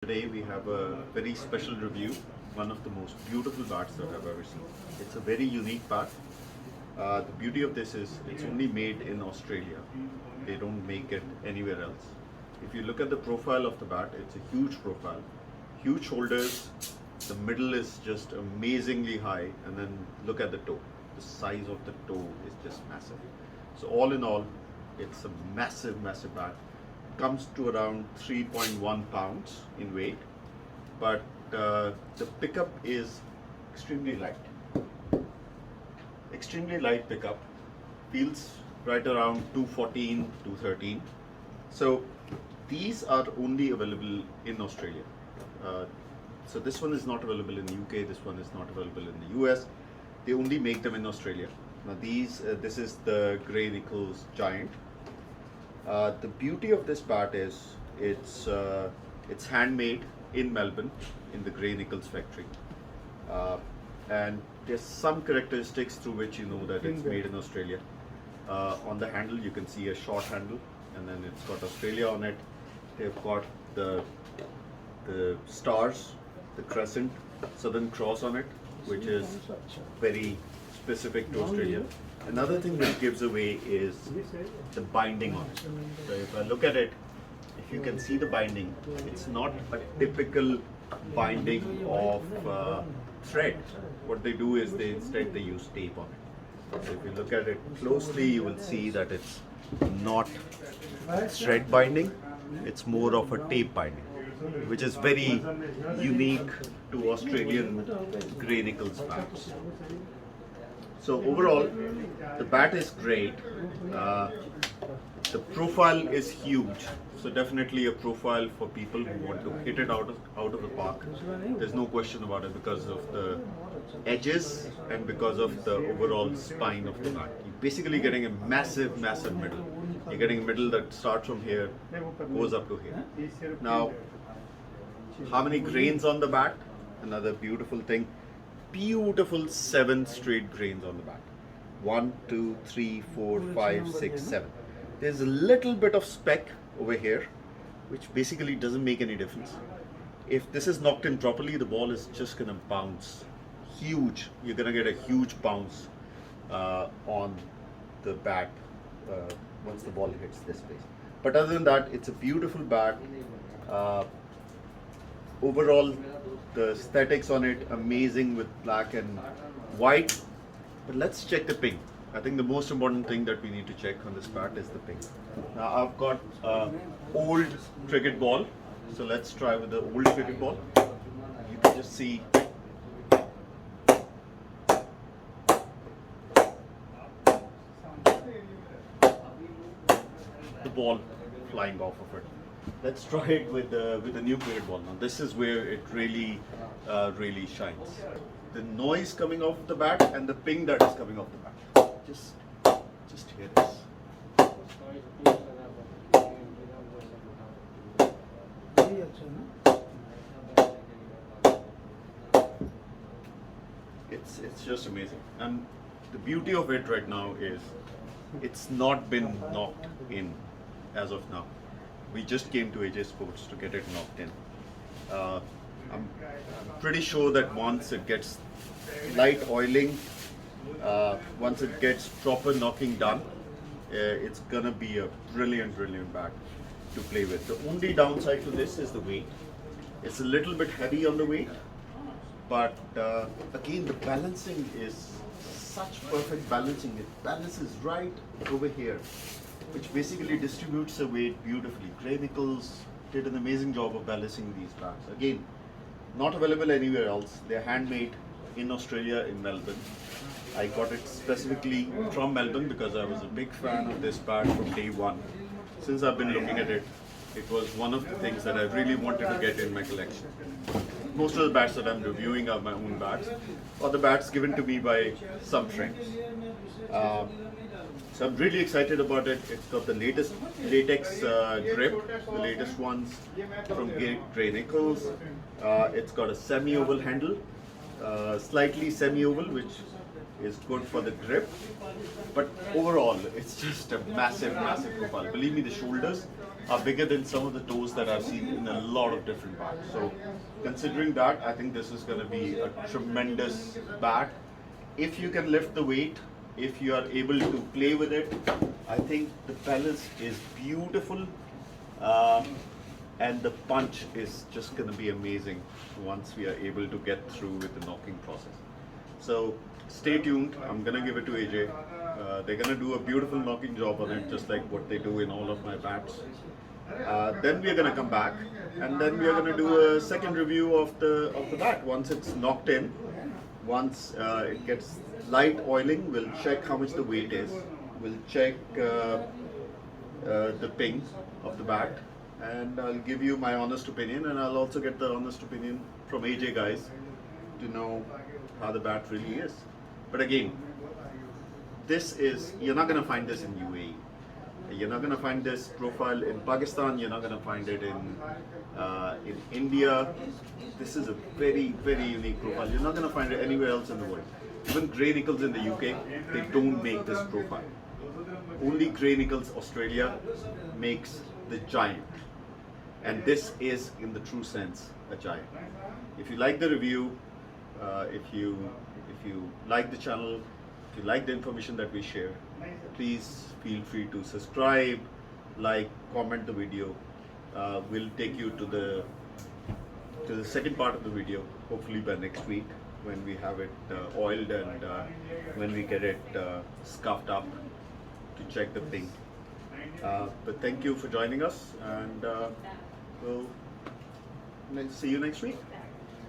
Today we have a very special review, one of the most beautiful bats that I've ever seen. It's a very unique bat. The beauty of this is it's only made in Australia. They don't make it anywhere else. If you look at the profile of the bat, it's a huge profile, huge shoulders, the middle is just amazingly high, and then look at the toe. The size of the toe is just massive. So all in all, it's a massive, massive bat. Comes to around 3.1 pounds in weight, but the pickup is extremely light. Extremely light pickup, feels right around 214, 213. So these are only available in Australia. So this one is not available in the UK, this one is not available in the US. They only make them in Australia. Now this is the Grey Nichols Giant. The beauty of this bat is it's handmade in Melbourne in the Grey Nichols factory, and there's some characteristics through which you know that it's made in Australia. On the handle you can see a short handle, and then it's got Australia on it. They've got the stars, the crescent, Southern Cross on it, which is very specific to Australia. Another thing that gives away is the binding on it. So if I look at it, if you can see the binding, it's not a typical binding of thread. What they do is instead they use tape on it. So if you look at it closely, you will see that it's not thread binding, it's more of a tape binding, which is very unique to Australian Grey Nichols bats. So overall, the bat is great. The profile is huge. So definitely a profile for people who want to hit it out of the park. There's no question about it because of the edges and because of the overall spine of the bat. You're basically getting a massive, massive middle. You're getting a middle that starts from here, goes up to here. Now, how many grains on the bat? Another beautiful thing. Beautiful 7 straight grains on the bat. 1, 2, 3, 4, 5, 6, 7. There's a little bit of speck over here, which basically doesn't make any difference. If this is knocked in properly, the ball is just gonna bounce. Huge. You're gonna get a huge bounce on the bat once the ball hits this place. But other than that, it's a beautiful bat. Overall, the aesthetics on it amazing with black and white. But let's check the ping. I think the most important thing that we need to check on this bat is the ping. Now I've got old cricket ball, so let's try with the old cricket ball. You can just see the ball flying off of it. Let's try it with the new cricket ball. Now this is where it really shines. The noise coming off the bat and the ping that is coming off the bat. Just hear this. It's just amazing. And the beauty of it right now is it's not been knocked in as of now. We just came to AJ Sports to get it knocked in. I'm pretty sure that once it gets light oiling, once it gets proper knocking done, it's gonna be a brilliant bat to play with. The only downside to this is the weight. It's a little bit heavy on the weight, but again the balancing is such perfect balancing. It balances right over here, which basically distributes the weight beautifully. Grey Nichols did an amazing job of balancing these bats. Again, not available anywhere else. They're handmade in Australia, in Melbourne. I got it specifically from Melbourne because I was a big fan of this bat from day one. Since I've been looking at it, it was one of the things that I really wanted to get in my collection. Most of the bats that I'm reviewing are my own bats, or the bats given to me by some friends. So I'm really excited about it. It's got the latest latex grip, the latest ones from Grey Nichols. It's got a semi-oval handle, slightly semi-oval, which is good for the grip, but overall it's just a massive, massive profile. Believe me, the shoulders are bigger than some of the toes that I've seen in a lot of different bats. So considering that, I think this is going to be a tremendous bat. If you can lift the weight, if you are able to play with it, I think the balance is beautiful, and the punch is just going to be amazing once we are able to get through with the knocking process. So stay tuned. I'm going to give it to AJ. They're going to do a beautiful knocking job on it, just like what they do in all of my bats. Then we are going to come back, and then we are going to do a second review of the bat once it's knocked in. Once it gets light oiling, we'll check how much the weight is. We'll check the ping of the bat, and I'll give you my honest opinion, and I'll also get the honest opinion from AJ guys to know how the bat really is. But again, you're not going to find this in UAE. You're not going to find this profile in Pakistan. You're not going to find it in India. This is a very, very unique profile. You're not going to find it anywhere else in the world. Even Grey Nichols in the UK, they don't make this profile. Only Grey Nichols Australia makes the giant. And this is, in the true sense, a giant. If you like the review, if you like the channel, if you like the information that we share, please feel free to subscribe, like, comment the video. We'll take you to the second part of the video, hopefully by next week, when we have it oiled and when we get it scuffed up to check the ping. But thank you for joining us, and we'll see you next week.